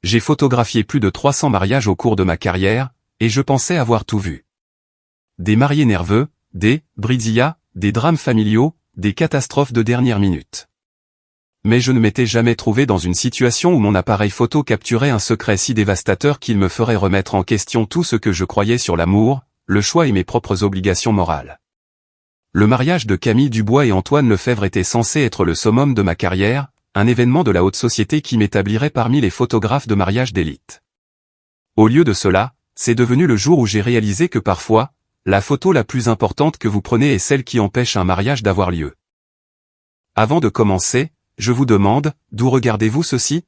J'ai photographié plus de 300 mariages au cours de ma carrière, et je pensais avoir tout vu. Des mariés nerveux, des bridillas, des drames familiaux, des catastrophes de dernière minute. Mais je ne m'étais jamais trouvé dans une situation où mon appareil photo capturait un secret si dévastateur qu'il me ferait remettre en question tout ce que je croyais sur l'amour, le choix et mes propres obligations morales. Le mariage de Camille Dubois et Antoine Lefèvre était censé être le summum de ma carrière, un événement de la haute société qui m'établirait parmi les photographes de mariage d'élite. Au lieu de cela, c'est devenu le jour où j'ai réalisé que parfois, la photo la plus importante que vous prenez est celle qui empêche un mariage d'avoir lieu. Avant de commencer, je vous demande, d'où regardez-vous ceci?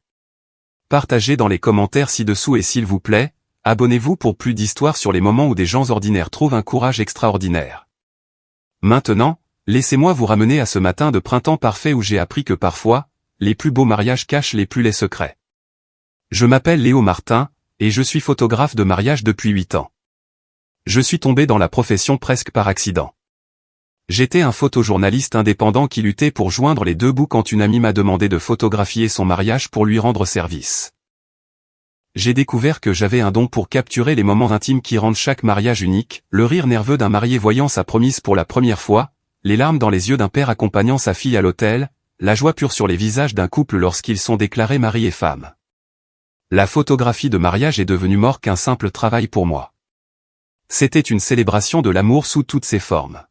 Partagez dans les commentaires ci-dessous et s'il vous plaît, abonnez-vous pour plus d'histoires sur les moments où des gens ordinaires trouvent un courage extraordinaire. Maintenant, laissez-moi vous ramener à ce matin de printemps parfait où j'ai appris que parfois, les plus beaux mariages cachent les plus laids secrets. Je m'appelle Léo Martin, et je suis photographe de mariage depuis 8 ans. Je suis tombé dans la profession presque par accident. J'étais un photojournaliste indépendant qui luttait pour joindre les deux bouts quand une amie m'a demandé de photographier son mariage pour lui rendre service. J'ai découvert que j'avais un don pour capturer les moments intimes qui rendent chaque mariage unique, le rire nerveux d'un marié voyant sa promise pour la première fois, les larmes dans les yeux d'un père accompagnant sa fille à l'hôtel, la joie pure sur les visages d'un couple lorsqu'ils sont déclarés mari et femme. La photographie de mariage est devenue more qu'un simple travail pour moi. C'était une célébration de l'amour sous toutes ses formes.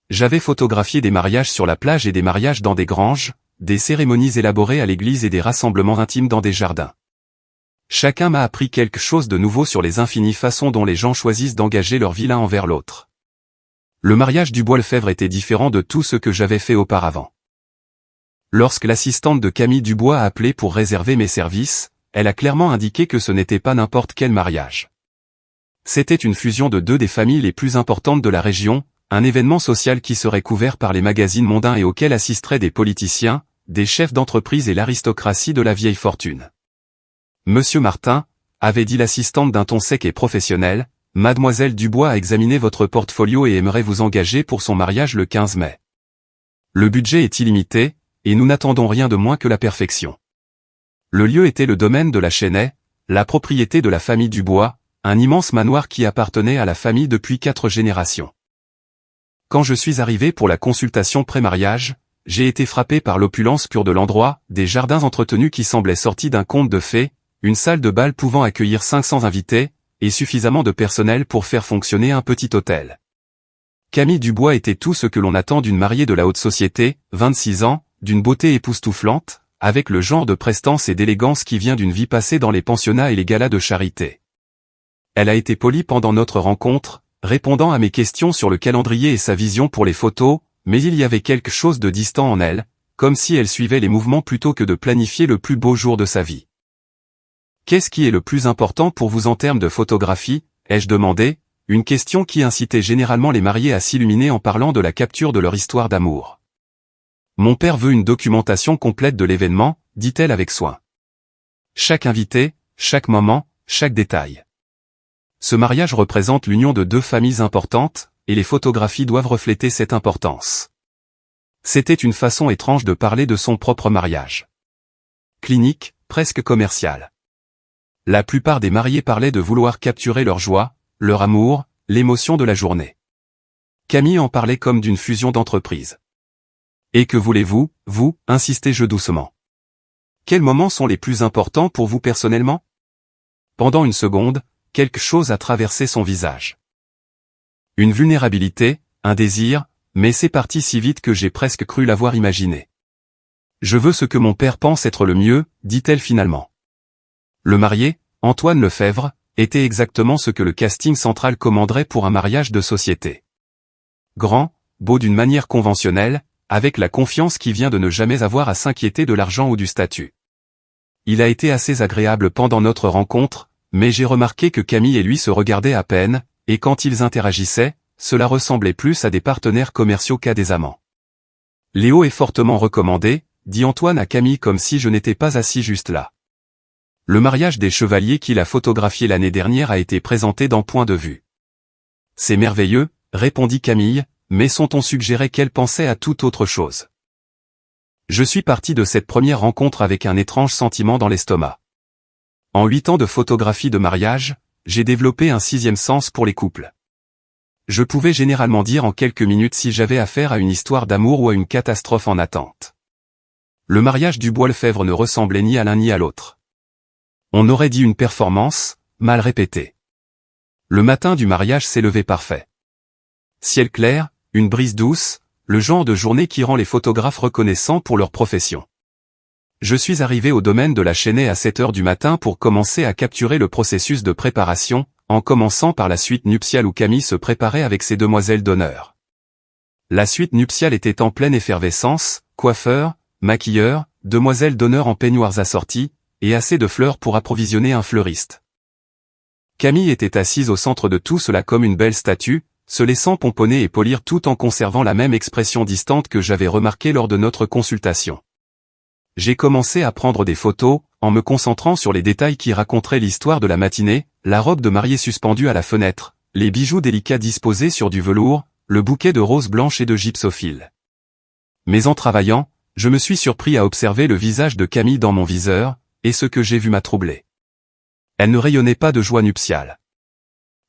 J'avais photographié des mariages sur la plage et des mariages dans des granges, des cérémonies élaborées à l'église et des rassemblements intimes dans des jardins. Chacun m'a appris quelque chose de nouveau sur les infinies façons dont les gens choisissent d'engager leur vie l'un envers l'autre. Le mariage Dubois-Lefèvre était différent de tout ce que j'avais fait auparavant. Lorsque l'assistante de Camille Dubois a appelé pour réserver mes services, elle a clairement indiqué que ce n'était pas n'importe quel mariage. C'était une fusion de deux des familles les plus importantes de la région, un événement social qui serait couvert par les magazines mondains et auquel assisteraient des politiciens, des chefs d'entreprise et l'aristocratie de la vieille fortune. Monsieur Martin, avait dit l'assistante d'un ton sec et professionnel, Mademoiselle Dubois a examiné votre portfolio et aimerait vous engager pour son mariage le 15 mai. Le budget est illimité, et nous n'attendons rien de moins que la perfection. Le lieu était le domaine de la Chênaie, la propriété de la famille Dubois, un immense manoir qui appartenait à la famille depuis 4 générations. Quand je suis arrivé pour la consultation pré-mariage, j'ai été frappé par l'opulence pure de l'endroit, des jardins entretenus qui semblaient sortis d'un conte de fées, une salle de bal pouvant accueillir 500 invités, et suffisamment de personnel pour faire fonctionner un petit hôtel. Camille Dubois était tout ce que l'on attend d'une mariée de la haute société, 26 ans, d'une beauté époustouflante, avec le genre de prestance et d'élégance qui vient d'une vie passée dans les pensionnats et les galas de charité. Elle a été polie pendant notre rencontre, répondant à mes questions sur le calendrier et sa vision pour les photos, mais il y avait quelque chose de distant en elle, comme si elle suivait les mouvements plutôt que de planifier le plus beau jour de sa vie. Qu'est-ce qui est le plus important pour vous en termes de photographie, ai-je demandé, une question qui incitait généralement les mariés à s'illuminer en parlant de la capture de leur histoire d'amour. Mon père veut une documentation complète de l'événement, dit-elle avec soin. Chaque invité, chaque moment, chaque détail. Ce mariage représente l'union de deux familles importantes, et les photographies doivent refléter cette importance. C'était une façon étrange de parler de son propre mariage. Clinique, presque commercial. La plupart des mariés parlaient de vouloir capturer leur joie, leur amour, l'émotion de la journée. Camille en parlait comme d'une fusion d'entreprises. Et que voulez-vous, vous, insistai-je doucement. Quels moments sont les plus importants pour vous personnellement? Pendant une seconde, quelque chose a traversé son visage. Une vulnérabilité, un désir, mais c'est parti si vite que j'ai presque cru l'avoir imaginé. Je veux ce que mon père pense être le mieux, dit-elle finalement. Le marié, Antoine Lefèvre, était exactement ce que le casting central commanderait pour un mariage de société. Grand, beau d'une manière conventionnelle, avec la confiance qui vient de ne jamais avoir à s'inquiéter de l'argent ou du statut. Il a été assez agréable pendant notre rencontre, mais j'ai remarqué que Camille et lui se regardaient à peine, et quand ils interagissaient, cela ressemblait plus à des partenaires commerciaux qu'à des amants. Léo est fortement recommandé, dit Antoine à Camille comme si je n'étais pas assis juste là. Le mariage des chevaliers qu'il a photographié l'année dernière a été présenté dans Point de vue. C'est merveilleux, répondit Camille, mais son ton suggérait qu'elle pensait à toute autre chose. Je suis parti de cette première rencontre avec un étrange sentiment dans l'estomac. En 8 ans de photographie de mariage, j'ai développé un sixième sens pour les couples. Je pouvais généralement dire en quelques minutes si j'avais affaire à une histoire d'amour ou à une catastrophe en attente. Le mariage du Bois-Lefebvre ne ressemblait ni à l'un ni à l'autre. On aurait dit une performance, mal répétée. Le matin du mariage s'est levé parfait. Ciel clair, une brise douce, le genre de journée qui rend les photographes reconnaissants pour leur profession. Je suis arrivé au domaine de la Chênaie à 7 heures du matin pour commencer à capturer le processus de préparation, en commençant par la suite nuptiale où Camille se préparait avec ses demoiselles d'honneur. La suite nuptiale était en pleine effervescence, coiffeurs, maquilleurs, demoiselles d'honneur en peignoirs assortis, et assez de fleurs pour approvisionner un fleuriste. Camille était assise au centre de tout cela comme une belle statue, se laissant pomponner et polir tout en conservant la même expression distante que j'avais remarquée lors de notre consultation. J'ai commencé à prendre des photos, en me concentrant sur les détails qui raconteraient l'histoire de la matinée, la robe de mariée suspendue à la fenêtre, les bijoux délicats disposés sur du velours, le bouquet de roses blanches et de gypsophile. Mais en travaillant, je me suis surpris à observer le visage de Camille dans mon viseur, et ce que j'ai vu m'a troublé. Elle ne rayonnait pas de joie nuptiale.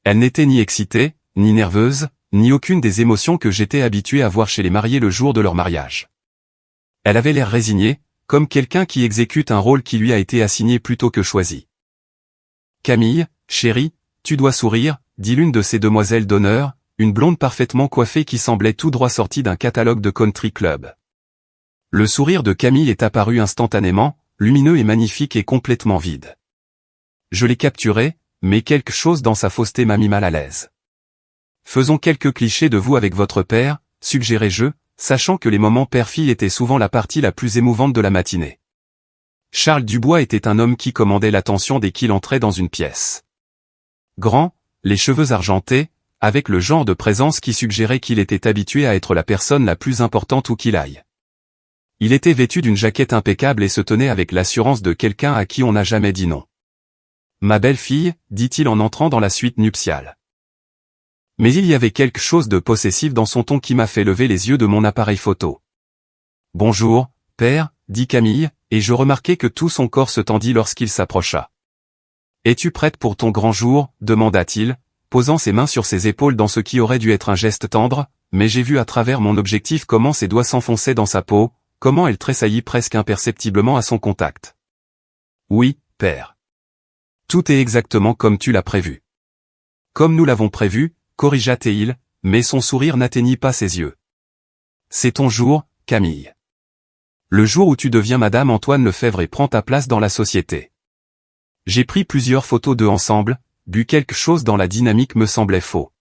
Elle n'était ni excitée, ni nerveuse, ni aucune des émotions que j'étais habitué à voir chez les mariés le jour de leur mariage. Elle avait l'air résignée, comme quelqu'un qui exécute un rôle qui lui a été assigné plutôt que choisi. « Camille, chérie, tu dois sourire », dit l'une de ces demoiselles d'honneur, une blonde parfaitement coiffée qui semblait tout droit sortie d'un catalogue de country club. Le sourire de Camille est apparu instantanément, lumineux et magnifique et complètement vide. Je l'ai capturé, mais quelque chose dans sa fausseté m'a mis mal à l'aise. « Faisons quelques clichés de vous avec votre père », suggérai-je, sachant que les moments père-fille étaient souvent la partie la plus émouvante de la matinée. Charles Dubois était un homme qui commandait l'attention dès qu'il entrait dans une pièce. Grand, les cheveux argentés, avec le genre de présence qui suggérait qu'il était habitué à être la personne la plus importante où qu'il aille. Il était vêtu d'une jaquette impeccable et se tenait avec l'assurance de quelqu'un à qui on n'a jamais dit non. « Ma belle-fille », dit-il en entrant dans la suite nuptiale. Mais il y avait quelque chose de possessif dans son ton qui m'a fait lever les yeux de mon appareil photo. « Bonjour, père », dit Camille, et je remarquai que tout son corps se tendit lorsqu'il s'approcha. « Es-tu prête pour ton grand jour ?» demanda-t-il, posant ses mains sur ses épaules dans ce qui aurait dû être un geste tendre, mais j'ai vu à travers mon objectif comment ses doigts s'enfonçaient dans sa peau, comment elle tressaillit presque imperceptiblement à son contact. « Oui, père. Tout est exactement comme tu l'as prévu. »« Comme nous l'avons prévu », corrigea Théil, mais son sourire n'atteignit pas ses yeux. « C'est ton jour, Camille. Le jour où tu deviens Madame Antoine Lefebvre et prends ta place dans la société. » J'ai pris plusieurs photos d'eux ensemble, bu quelque chose dans la dynamique me semblait faux.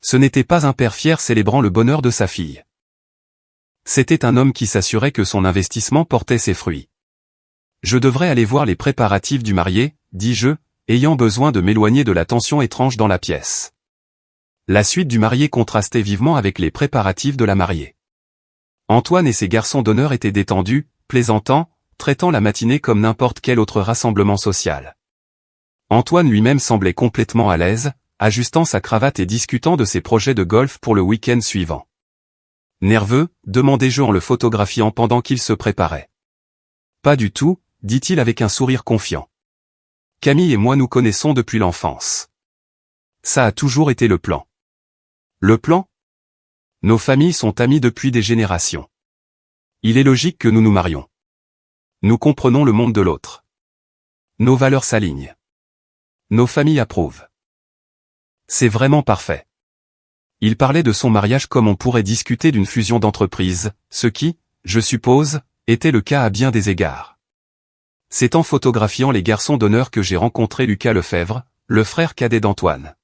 Ce n'était pas un père fier célébrant le bonheur de sa fille. C'était un homme qui s'assurait que son investissement portait ses fruits. « Je devrais aller voir les préparatifs du marié, » dis-je, ayant besoin de m'éloigner de la tension étrange dans la pièce. La suite du marié contrastait vivement avec les préparatifs de la mariée. Antoine et ses garçons d'honneur étaient détendus, plaisantant, traitant la matinée comme n'importe quel autre rassemblement social. Antoine lui-même semblait complètement à l'aise, ajustant sa cravate et discutant de ses projets de golf pour le week-end suivant. Nerveux, demandai-je en le photographiant pendant qu'il se préparait. Pas du tout, dit-il avec un sourire confiant. Camille et moi nous connaissons depuis l'enfance. Ça a toujours été le plan. Le plan ? Nos familles sont amies depuis des générations. Il est logique que nous nous marions. Nous comprenons le monde de l'autre. Nos valeurs s'alignent. Nos familles approuvent. C'est vraiment parfait. Il parlait de son mariage comme on pourrait discuter d'une fusion d'entreprises, ce qui, je suppose, était le cas à bien des égards. C'est en photographiant les garçons d'honneur que j'ai rencontré Lucas Lefebvre, le frère cadet d'Antoine.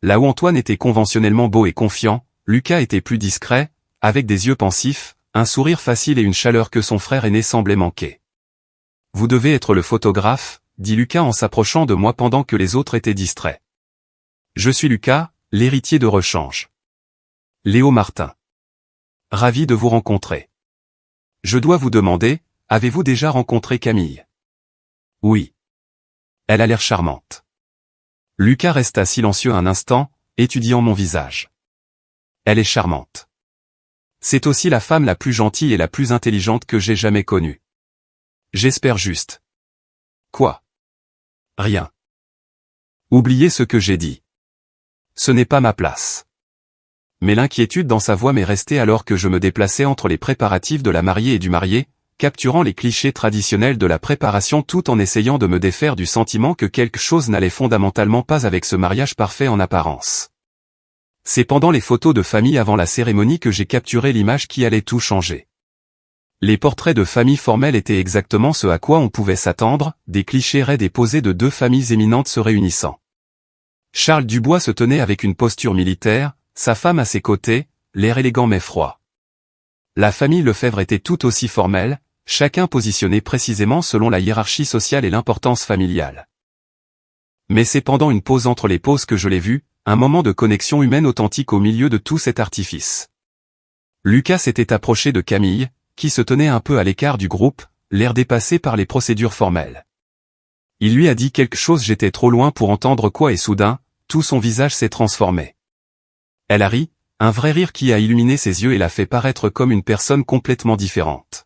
Là où Antoine était conventionnellement beau et confiant, Lucas était plus discret, avec des yeux pensifs, un sourire facile et une chaleur que son frère aîné semblait manquer. « Vous devez être le photographe », dit Lucas en s'approchant de moi pendant que les autres étaient distraits. « Je suis Lucas, l'héritier de Rechange. Léo Martin. Ravi de vous rencontrer. Je dois vous demander, avez-vous déjà rencontré Camille ? Oui. Elle a l'air charmante. » Lucas resta silencieux un instant, étudiant mon visage. Elle est charmante. C'est aussi la femme la plus gentille et la plus intelligente que j'ai jamais connue. J'espère juste. Quoi ? Rien. Oubliez ce que j'ai dit. Ce n'est pas ma place. Mais l'inquiétude dans sa voix m'est restée alors que je me déplaçais entre les préparatifs de la mariée et du marié, capturant les clichés traditionnels de la préparation tout en essayant de me défaire du sentiment que quelque chose n'allait fondamentalement pas avec ce mariage parfait en apparence. C'est pendant les photos de famille avant la cérémonie que j'ai capturé l'image qui allait tout changer. Les portraits de famille formels étaient exactement ce à quoi on pouvait s'attendre, des clichés raides et posés de deux familles éminentes se réunissant. Charles Dubois se tenait avec une posture militaire, sa femme à ses côtés, l'air élégant mais froid. La famille Lefebvre était tout aussi formelle, chacun positionné précisément selon la hiérarchie sociale et l'importance familiale. Mais c'est pendant une pause entre les pauses que je l'ai vu, un moment de connexion humaine authentique au milieu de tout cet artifice. Lucas s'était approché de Camille, qui se tenait un peu à l'écart du groupe, l'air dépassé par les procédures formelles. Il lui a dit quelque chose, j'étais trop loin pour entendre quoi et soudain, tout son visage s'est transformé. Elle a ri, un vrai rire qui a illuminé ses yeux et l'a fait paraître comme une personne complètement différente.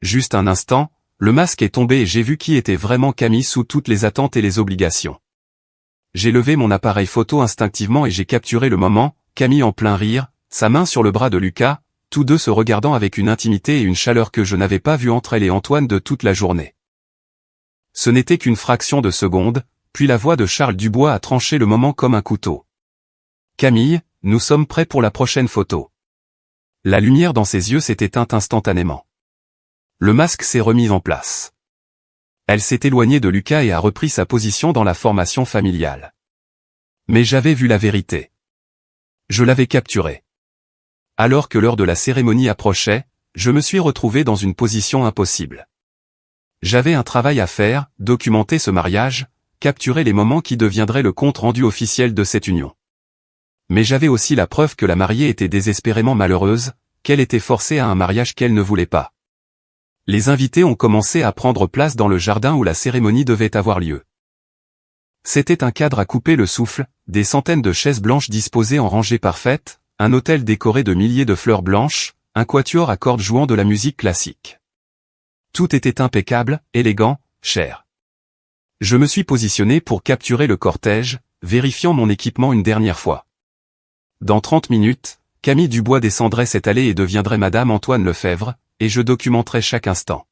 Juste un instant, le masque est tombé et j'ai vu qui était vraiment Camille sous toutes les attentes et les obligations. J'ai levé mon appareil photo instinctivement et j'ai capturé le moment, Camille en plein rire, sa main sur le bras de Lucas, tous deux se regardant avec une intimité et une chaleur que je n'avais pas vue entre elle et Antoine de toute la journée. Ce n'était qu'une fraction de seconde, puis la voix de Charles Dubois a tranché le moment comme un couteau. Camille, nous sommes prêts pour la prochaine photo. La lumière dans ses yeux s'est éteinte instantanément. Le masque s'est remis en place. Elle s'est éloignée de Lucas et a repris sa position dans la formation familiale. Mais j'avais vu la vérité. Je l'avais capturée. Alors que l'heure de la cérémonie approchait, je me suis retrouvé dans une position impossible. J'avais un travail à faire, documenter ce mariage, capturer les moments qui deviendraient le compte rendu officiel de cette union. Mais j'avais aussi la preuve que la mariée était désespérément malheureuse, qu'elle était forcée à un mariage qu'elle ne voulait pas. Les invités ont commencé à prendre place dans le jardin où la cérémonie devait avoir lieu. C'était un cadre à couper le souffle, des centaines de chaises blanches disposées en rangées parfaites, un autel décoré de milliers de fleurs blanches, un quatuor à cordes jouant de la musique classique. Tout était impeccable, élégant, cher. Je me suis positionné pour capturer le cortège, vérifiant mon équipement une dernière fois. Dans 30 minutes, Camille Dubois descendrait cette allée et deviendrait Madame Antoine Lefebvre, et je documenterais chaque instant.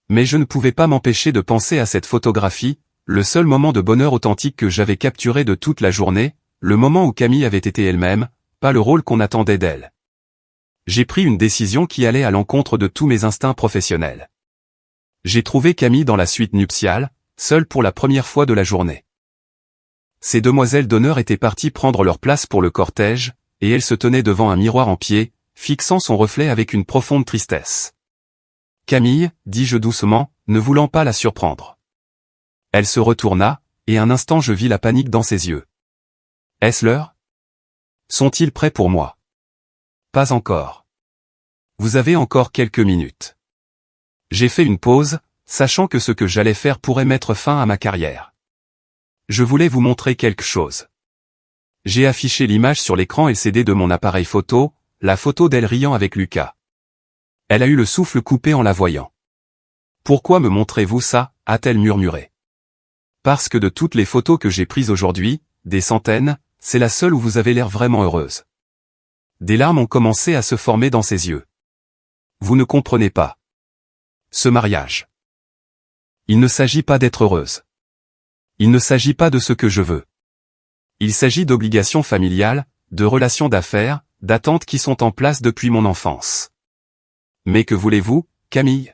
Mais je ne pouvais pas m'empêcher de penser à cette photographie, le seul moment de bonheur authentique que j'avais capturé de toute la journée, le moment où Camille avait été elle-même, pas le rôle qu'on attendait d'elle. J'ai pris une décision qui allait à l'encontre de tous mes instincts professionnels. J'ai trouvé Camille dans la suite nuptiale, seule pour la première fois de la journée. Ces demoiselles d'honneur étaient parties prendre leur place pour le cortège, et elle se tenait devant un miroir en pied, fixant son reflet avec une profonde tristesse. « Camille, dis-je doucement, ne voulant pas la surprendre. » Elle se retourna, et un instant je vis la panique dans ses yeux. « Est-ce l'heure ? Sont-ils prêts pour moi ? » « Pas encore. Vous avez encore quelques minutes. » J'ai fait une pause, sachant que ce que j'allais faire pourrait mettre fin à ma carrière. Je voulais vous montrer quelque chose. J'ai affiché l'image sur l'écran LCD de mon appareil photo, la photo d'elle riant avec Lucas. Elle a eu le souffle coupé en la voyant. « Pourquoi me montrez-vous ça ?» a-t-elle murmuré. « Parce que de toutes les photos que j'ai prises aujourd'hui, des centaines, c'est la seule où vous avez l'air vraiment heureuse. » Des larmes ont commencé à se former dans ses yeux. « Vous ne comprenez pas. Ce mariage. Il ne s'agit pas d'être heureuse. Il ne s'agit pas de ce que je veux. Il s'agit d'obligations familiales, de relations d'affaires, d'attentes qui sont en place depuis mon enfance. Mais que voulez-vous, Camille?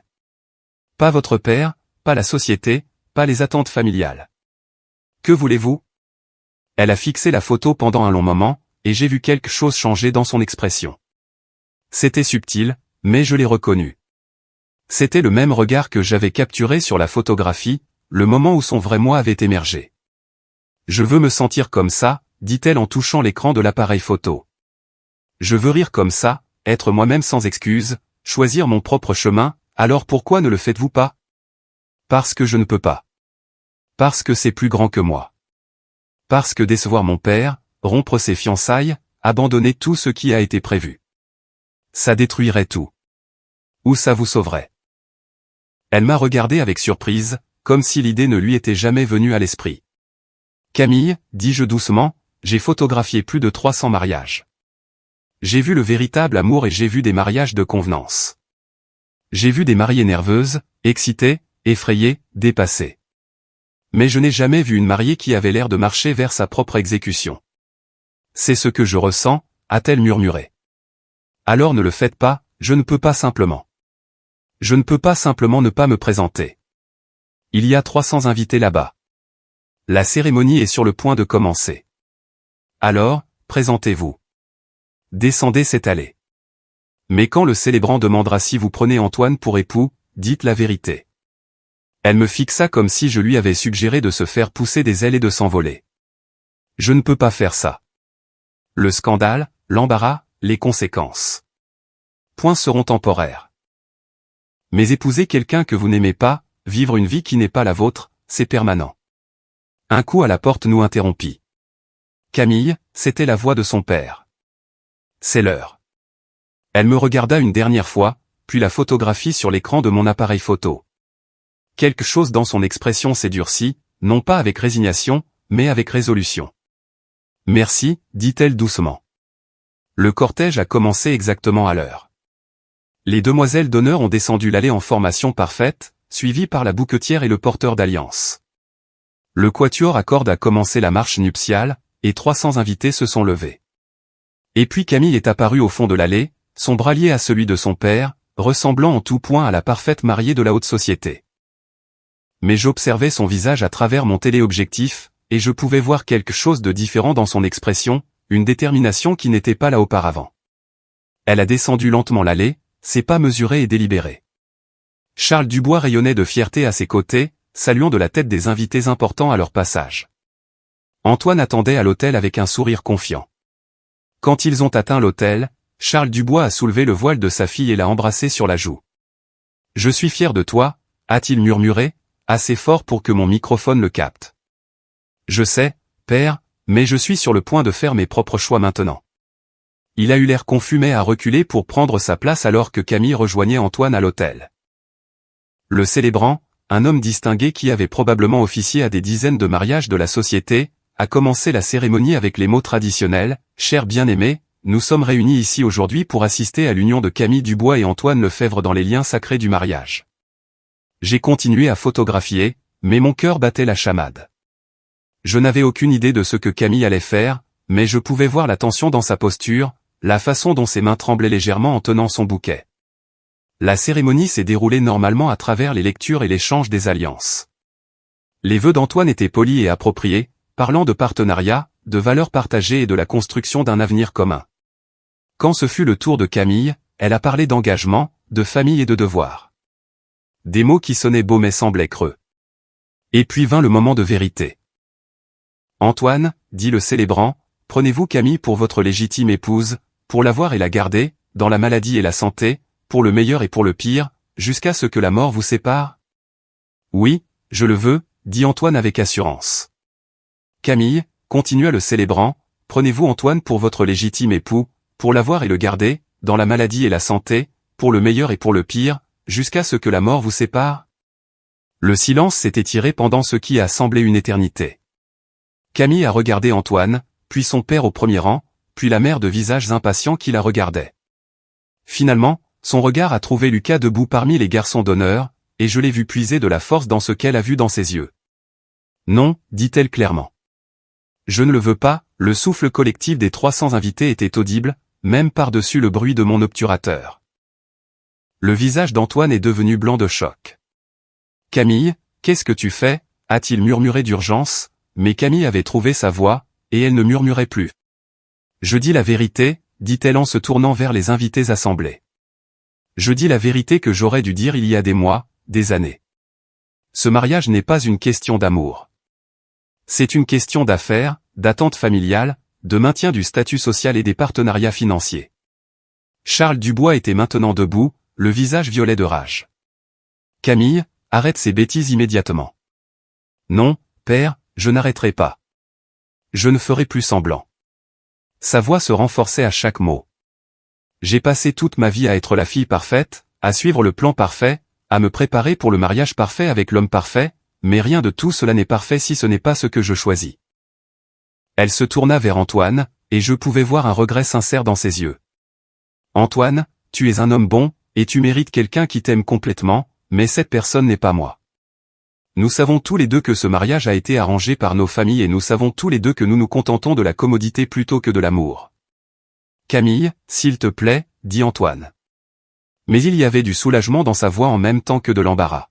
Pas votre père, pas la société, pas les attentes familiales. Que voulez-vous? » Elle a fixé la photo pendant un long moment, et j'ai vu quelque chose changer dans son expression. C'était subtil, mais je l'ai reconnu. C'était le même regard que j'avais capturé sur la photographie, le moment où son vrai moi avait émergé. « Je veux me sentir comme ça, » dit-elle en touchant l'écran de l'appareil photo. « Je veux rire comme ça, être moi-même sans excuse, choisir mon propre chemin, alors pourquoi ne le faites-vous pas? Parce que je ne peux pas. Parce que c'est plus grand que moi. Parce que décevoir mon père, rompre ses fiançailles, abandonner tout ce qui a été prévu. Ça détruirait tout. Ou ça vous sauverait. » Elle m'a regardé avec surprise, comme si l'idée ne lui était jamais venue à l'esprit. Camille, dis-je doucement, j'ai photographié plus de 300 mariages. J'ai vu le véritable amour et j'ai vu des mariages de convenance. J'ai vu des mariées nerveuses, excitées, effrayées, dépassées. Mais je n'ai jamais vu une mariée qui avait l'air de marcher vers sa propre exécution. C'est ce que je ressens, a-t-elle murmuré. Alors ne le faites pas, je ne peux pas simplement. Je ne peux pas simplement ne pas me présenter. Il y a 300 invités là-bas. La cérémonie est sur le point de commencer. Alors, présentez-vous. Descendez cette allée. Mais quand le célébrant demandera si vous prenez Antoine pour époux, dites la vérité. Elle me fixa comme si je lui avais suggéré de se faire pousser des ailes et de s'envoler. Je ne peux pas faire ça. Le scandale, l'embarras, les conséquences. Points seront temporaires. Mais épouser quelqu'un que vous n'aimez pas, vivre une vie qui n'est pas la vôtre, c'est permanent. Un coup à la porte nous interrompit. Camille, c'était la voix de son père. C'est l'heure. Elle me regarda une dernière fois, puis la photographie sur l'écran de mon appareil photo. Quelque chose dans son expression s'est durci, non pas avec résignation, mais avec résolution. Merci, dit-elle doucement. Le cortège a commencé exactement à l'heure. Les demoiselles d'honneur ont descendu l'allée en formation parfaite, suivies par la bouquetière et le porteur d'alliance. Le quatuor à cordes a commencé la marche nuptiale, et 300 invités se sont levés. Et puis Camille est apparue au fond de l'allée, son bras lié à celui de son père, ressemblant en tout point à la parfaite mariée de la haute société. Mais j'observais son visage à travers mon téléobjectif, et je pouvais voir quelque chose de différent dans son expression, une détermination qui n'était pas là auparavant. Elle a descendu lentement l'allée, ses pas mesurés et délibérés. Charles Dubois rayonnait de fierté à ses côtés, saluant de la tête des invités importants à leur passage. Antoine attendait à l'hôtel avec un sourire confiant. Quand ils ont atteint l'hôtel, Charles Dubois a soulevé le voile de sa fille et l'a embrassée sur la joue. « Je suis fier de toi », a-t-il murmuré, assez fort pour que mon microphone le capte. « Je sais, père, mais je suis sur le point de faire mes propres choix maintenant. » Il a eu l'air confus mais a reculé pour prendre sa place alors que Camille rejoignait Antoine à l'hôtel. Le célébrant, un homme distingué qui avait probablement officié à des dizaines de mariages de la société, a commencé la cérémonie avec les mots traditionnels, « Cher bien-aimé, nous sommes réunis ici aujourd'hui pour assister à l'union de Camille Dubois et Antoine Lefebvre dans les liens sacrés du mariage. » J'ai continué à photographier, mais mon cœur battait la chamade. Je n'avais aucune idée de ce que Camille allait faire, mais je pouvais voir la tension dans sa posture, la façon dont ses mains tremblaient légèrement en tenant son bouquet. La cérémonie s'est déroulée normalement à travers les lectures et l'échange des alliances. Les vœux d'Antoine étaient polis et appropriés, parlant de partenariat, de valeurs partagées et de la construction d'un avenir commun. Quand ce fut le tour de Camille, elle a parlé d'engagement, de famille et de devoir. Des mots qui sonnaient beaux mais semblaient creux. Et puis vint le moment de vérité. « Antoine, dit le célébrant, prenez-vous Camille pour votre légitime épouse, pour l'avoir et la garder, dans la maladie et la santé, pour le meilleur et pour le pire, jusqu'à ce que la mort vous sépare ?» Oui, je le veux, dit Antoine avec assurance. Camille, continua le célébrant, prenez-vous Antoine pour votre légitime époux, pour l'avoir et le garder, dans la maladie et la santé, pour le meilleur et pour le pire, jusqu'à ce que la mort vous sépare? Le silence s'est étiré pendant ce qui a semblé une éternité. Camille a regardé Antoine, puis son père au premier rang, puis la mère de visages impatients qui la regardaient. Finalement, son regard a trouvé Lucas debout parmi les garçons d'honneur, et je l'ai vu puiser de la force dans ce qu'elle a vu dans ses yeux. « Non, dit-elle clairement. Je ne le veux pas. » Le souffle collectif des 300 invités était audible, même par-dessus le bruit de mon obturateur. Le visage d'Antoine est devenu blanc de choc. « Camille, qu'est-ce que tu fais ?» a-t-il murmuré d'urgence, mais Camille avait trouvé sa voix, et elle ne murmurait plus. « Je dis la vérité, » dit-elle en se tournant vers les invités assemblés. « Je dis la vérité que j'aurais dû dire il y a des mois, des années. Ce mariage n'est pas une question d'amour. C'est une question d'affaires, d'attente familiale, de maintien du statut social et des partenariats financiers. » Charles Dubois était maintenant debout, le visage violet de rage. « Camille, arrête ces bêtises immédiatement. »« Non, père, je n'arrêterai pas. Je ne ferai plus semblant. » Sa voix se renforçait à chaque mot. « J'ai passé toute ma vie à être la fille parfaite, à suivre le plan parfait, à me préparer pour le mariage parfait avec l'homme parfait, mais rien de tout cela n'est parfait si ce n'est pas ce que je choisis. Elle se tourna vers Antoine, et je pouvais voir un regret sincère dans ses yeux. Antoine, tu es un homme bon, et tu mérites quelqu'un qui t'aime complètement, mais cette personne n'est pas moi. Nous savons tous les deux que ce mariage a été arrangé par nos familles et nous savons tous les deux que nous nous contentons de la commodité plutôt que de l'amour. Camille, s'il te plaît, dit Antoine. Mais il y avait du soulagement dans sa voix en même temps que de l'embarras.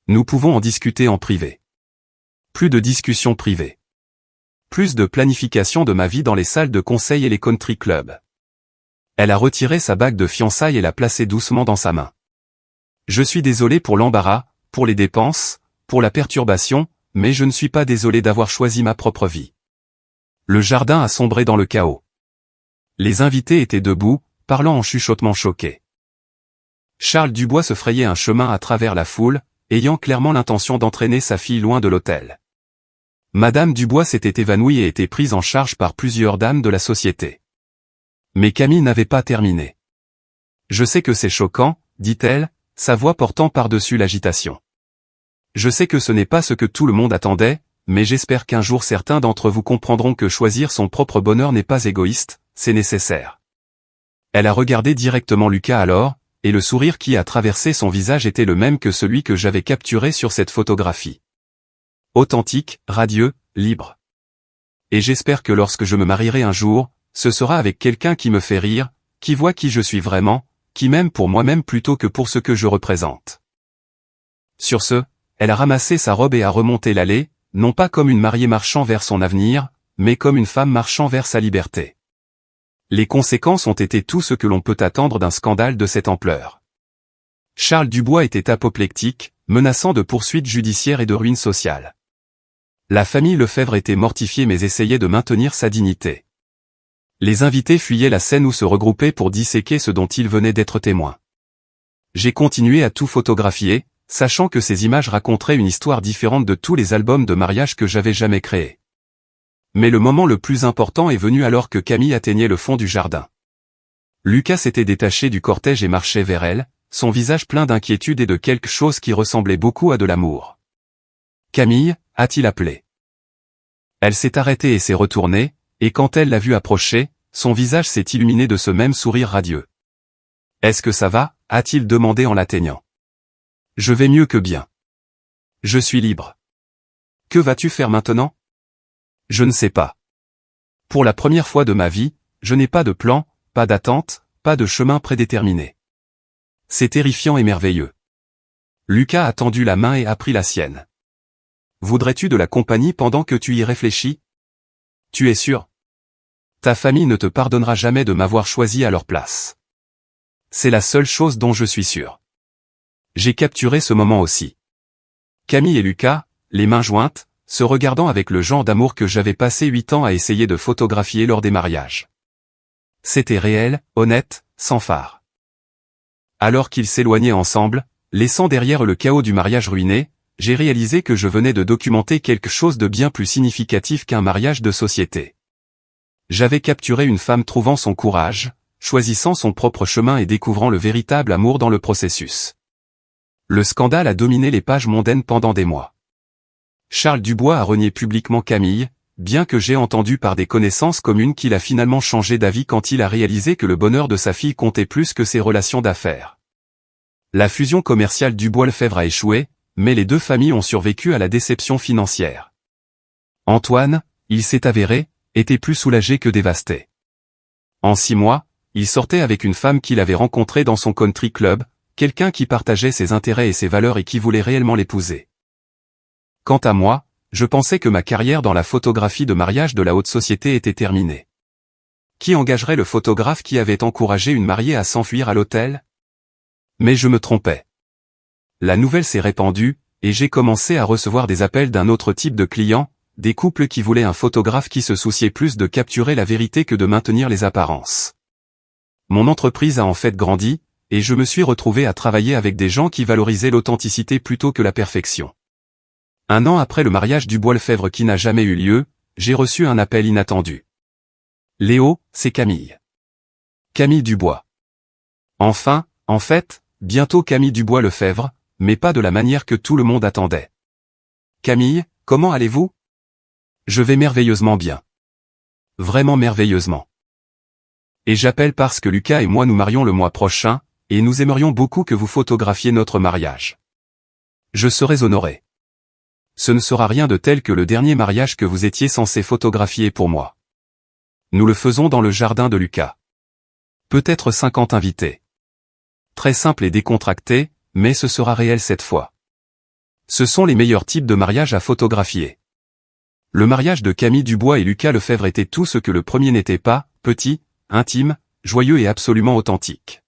Nous pouvons en discuter en privé. Plus de discussions privées. Plus de planification de ma vie dans les salles de conseil et les country clubs. Elle a retiré sa bague de fiançailles et l'a placée doucement dans sa main. Je suis désolé pour l'embarras, pour les dépenses, pour la perturbation, mais je ne suis pas désolé d'avoir choisi ma propre vie. Le jardin a sombré dans le chaos. Les invités étaient debout, parlant en chuchotement choqués. Charles Dubois se frayait un chemin à travers la foule, ayant clairement l'intention d'entraîner sa fille loin de l'hôtel. Madame Dubois s'était évanouie et était prise en charge par plusieurs dames de la société. Mais Camille n'avait pas terminé. Je sais que c'est choquant, dit-elle, sa voix portant par-dessus l'agitation. Je sais que ce n'est pas ce que tout le monde attendait, mais j'espère qu'un jour certains d'entre vous comprendront que choisir son propre bonheur n'est pas égoïste, c'est nécessaire. Elle a regardé directement Lucas alors, et le sourire qui a traversé son visage était le même que celui que j'avais capturé sur cette photographie. Authentique, radieux, libre. Et j'espère que lorsque je me marierai un jour, ce sera avec quelqu'un qui me fait rire, qui voit qui je suis vraiment, qui m'aime pour moi-même plutôt que pour ce que je représente. Sur ce, elle a ramassé sa robe et a remonté l'allée, non pas comme une mariée marchant vers son avenir, mais comme une femme marchant vers sa liberté. Les conséquences ont été tout ce que l'on peut attendre d'un scandale de cette ampleur. Charles Dubois était apoplectique, menaçant de poursuites judiciaires et de ruine sociale. La famille Lefebvre était mortifiée mais essayait de maintenir sa dignité. Les invités fuyaient la scène ou se regroupaient pour disséquer ce dont ils venaient d'être témoins. J'ai continué à tout photographier, sachant que ces images raconteraient une histoire différente de tous les albums de mariage que j'avais jamais créés. Mais le moment le plus important est venu alors que Camille atteignait le fond du jardin. Lucas s'était détaché du cortège et marchait vers elle, son visage plein d'inquiétude et de quelque chose qui ressemblait beaucoup à de l'amour. « Camille » a-t-il appelé. Elle s'est arrêtée et s'est retournée, et quand elle l'a vu approcher, son visage s'est illuminé de ce même sourire radieux. « Est-ce que ça va » a-t-il demandé en l'atteignant. « Je vais mieux que bien. Je suis libre. Que vas-tu faire maintenant ? Je ne sais pas. Pour la première fois de ma vie, je n'ai pas de plan, pas d'attente, pas de chemin prédéterminé. C'est terrifiant et merveilleux. » Lucas a tendu la main et a pris la sienne. « Voudrais-tu de la compagnie pendant que tu y réfléchis ? Tu es sûr ? Ta famille ne te pardonnera jamais de m'avoir choisi à leur place. C'est la seule chose dont je suis sûr. » J'ai capturé ce moment aussi. Camille et Lucas, les mains jointes, se regardant avec le genre d'amour que j'avais passé 8 ans à essayer de photographier lors des mariages. C'était réel, honnête, sans phare. Alors qu'ils s'éloignaient ensemble, laissant derrière le chaos du mariage ruiné, j'ai réalisé que je venais de documenter quelque chose de bien plus significatif qu'un mariage de société. J'avais capturé une femme trouvant son courage, choisissant son propre chemin et découvrant le véritable amour dans le processus. Le scandale a dominé les pages mondaines pendant des mois. Charles Dubois a renié publiquement Camille, bien que j'ai entendu par des connaissances communes qu'il a finalement changé d'avis quand il a réalisé que le bonheur de sa fille comptait plus que ses relations d'affaires. La fusion commerciale Dubois-Lefebvre a échoué, mais les deux familles ont survécu à la déception financière. Antoine, il s'est avéré, était plus soulagé que dévasté. En 6 mois, il sortait avec une femme qu'il avait rencontrée dans son country club, quelqu'un qui partageait ses intérêts et ses valeurs et qui voulait réellement l'épouser. Quant à moi, je pensais que ma carrière dans la photographie de mariage de la haute société était terminée. Qui engagerait le photographe qui avait encouragé une mariée à s'enfuir à l'hôtel ? Mais je me trompais. La nouvelle s'est répandue, et j'ai commencé à recevoir des appels d'un autre type de clients, des couples qui voulaient un photographe qui se souciait plus de capturer la vérité que de maintenir les apparences. Mon entreprise a en fait grandi, et je me suis retrouvé à travailler avec des gens qui valorisaient l'authenticité plutôt que la perfection. 1 an après le mariage Dubois-Lefebvre qui n'a jamais eu lieu, j'ai reçu un appel inattendu. Léo, c'est Camille. Camille Dubois. Enfin, en fait, bientôt Camille Dubois-Lefebvre, mais pas de la manière que tout le monde attendait. Camille, comment allez-vous? Je vais merveilleusement bien. Vraiment merveilleusement. Et j'appelle parce que Lucas et moi nous marions le mois prochain, et nous aimerions beaucoup que vous photographiez notre mariage. Je serais honoré. Ce ne sera rien de tel que le dernier mariage que vous étiez censé photographier pour moi. Nous le faisons dans le jardin de Lucas. Peut-être 50 invités. Très simple et décontracté, mais ce sera réel cette fois. Ce sont les meilleurs types de mariages à photographier. Le mariage de Camille Dubois et Lucas Lefebvre était tout ce que le premier n'était pas, petit, intime, joyeux et absolument authentique.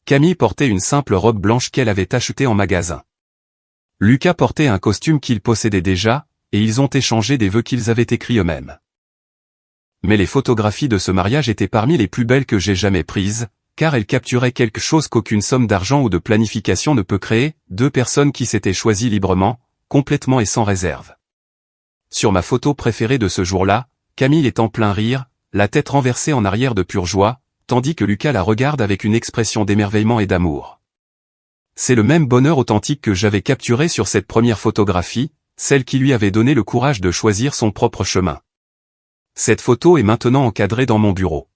Camille portait une simple robe blanche qu'elle avait achetée en magasin. Lucas portait un costume qu'il possédait déjà, et ils ont échangé des vœux qu'ils avaient écrits eux-mêmes. Mais les photographies de ce mariage étaient parmi les plus belles que j'ai jamais prises, car elles capturaient quelque chose qu'aucune somme d'argent ou de planification ne peut créer, deux personnes qui s'étaient choisies librement, complètement et sans réserve. Sur ma photo préférée de ce jour-là, Camille est en plein rire, la tête renversée en arrière de pure joie, tandis que Lucas la regarde avec une expression d'émerveillement et d'amour. C'est le même bonheur authentique que j'avais capturé sur cette première photographie, celle qui lui avait donné le courage de choisir son propre chemin. Cette photo est maintenant encadrée dans mon bureau.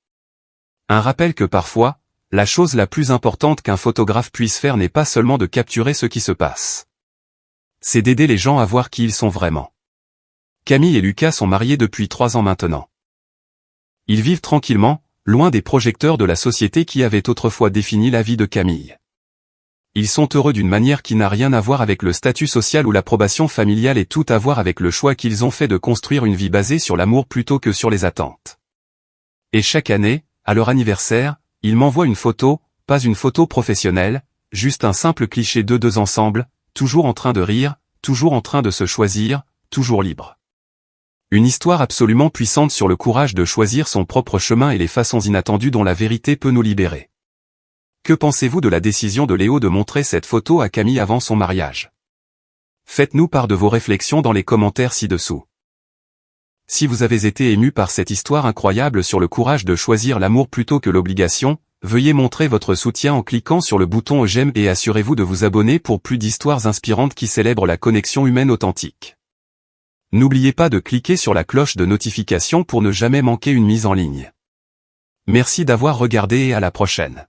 Un rappel que parfois, la chose la plus importante qu'un photographe puisse faire n'est pas seulement de capturer ce qui se passe. C'est d'aider les gens à voir qui ils sont vraiment. Camille et Lucas sont mariés depuis 3 ans maintenant. Ils vivent tranquillement, loin des projecteurs de la société qui avaient autrefois défini la vie de Camille. Ils sont heureux d'une manière qui n'a rien à voir avec le statut social ou l'approbation familiale et tout à voir avec le choix qu'ils ont fait de construire une vie basée sur l'amour plutôt que sur les attentes. Et chaque année, à leur anniversaire, ils m'envoient une photo, pas une photo professionnelle, juste un simple cliché d'eux deux ensemble, toujours en train de rire, toujours en train de se choisir, toujours libres. Une histoire absolument puissante sur le courage de choisir son propre chemin et les façons inattendues dont la vérité peut nous libérer. Que pensez-vous de la décision de Léo de montrer cette photo à Camille avant son mariage? Faites-nous part de vos réflexions dans les commentaires ci-dessous. Si vous avez été ému par cette histoire incroyable sur le courage de choisir l'amour plutôt que l'obligation, veuillez montrer votre soutien en cliquant sur le bouton j'aime et assurez-vous de vous abonner pour plus d'histoires inspirantes qui célèbrent la connexion humaine authentique. N'oubliez pas de cliquer sur la cloche de notification pour ne jamais manquer une mise en ligne. Merci d'avoir regardé et à la prochaine.